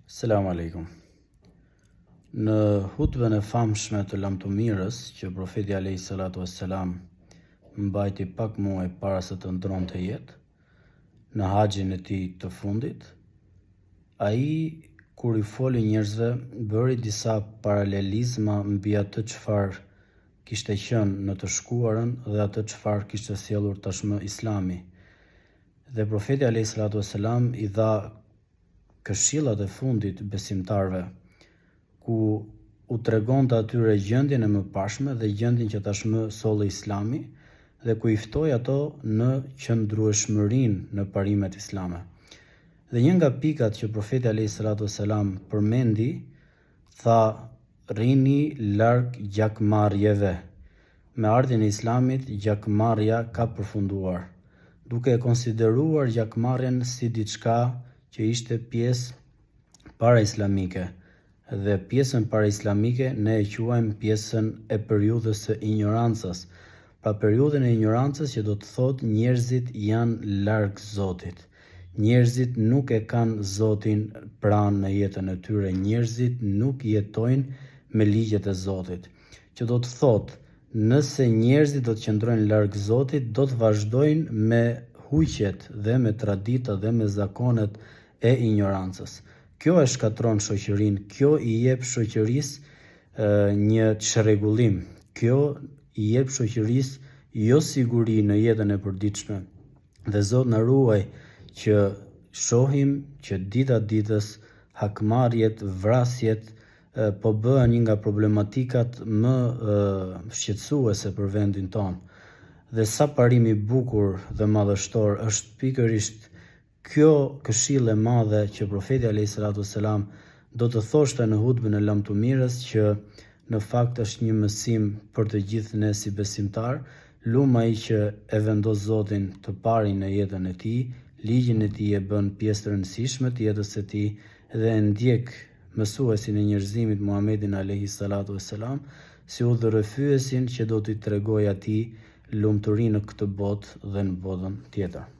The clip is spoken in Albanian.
Selam aleikum. Në hutbën e famshme të lamtomirës që profeti alayhi salatu wassalam mbajti pak muaj para se të ndronte jetë, në haxhin e tij të fundit, ai kur i foli njerëzve bëri disa paralelizma mbi atë çfarë kishte qenë në të shkuarën dhe atë çfarë kishte sjellur tashmë Islami. Dhe profeti alayhi salatu wassalam i dha këshillat e fundit besimtarve, ku u tregonte atyre gjendjen e mëparshme dhe gjendjen që tashmë solli Islami dhe ku i ftoi ato në qëndrueshmërinë në parimet islame. Dhe një nga pikat që profeti alayhi salatu wassalam përmendi, tha: "Rrini larg gjakmarrjeve." Me ardhjen e Islamit, gjakmarrja ka përfunduar, duke e konsideruar gjakmarrjen si diçka që ishte pjesë para-islamike, dhe pjesën para-islamike ne e quajmë pjesën e periudhës së ignorancës, pra periudhën e ignorancës që do të thotë njerëzit janë larg Zotit. Njerëzit nuk e kanë Zotin pranë në jetën e tyre, njerëzit nuk jetojnë me ligjet e Zotit. Që do të thotë, nëse njerëzit do të qëndrojnë larg Zotit, do të vazhdojnë me huqet dhe me traditat dhe me zakonet e ignorancës. Kjo e shkatron shoqërinë, kjo i jep shoqërisë një çrregullim, kjo i jep shoqërisë jo siguri në jetën e përditshme. Dhe Zot na ruaj që shohim që dita ditës hakmarrjet, vrasjet po bëhen një nga problematikat më shqetësuese për vendin tonë. Dhe sa parim i bukur dhe madhështor është pikërisht kjo këshillë e madhe që profeti alayhi salatu wassalam do të thoshte në hutbën e lamtomirës, që në fakt është një mësim për të gjithë ne si besimtar. Lum ai që e vendos Zotin të parin në jetën e tij, ligjin e tij e bën pjesë të rëndësishme të jetës së tij dhe e ndjek mësuesin e njerëzimit Muhamedit alayhi salatu wassalam si udhërrëfyesin që do t'i tregojë atij lumturinë në këtë botë dhe në botën tjetër.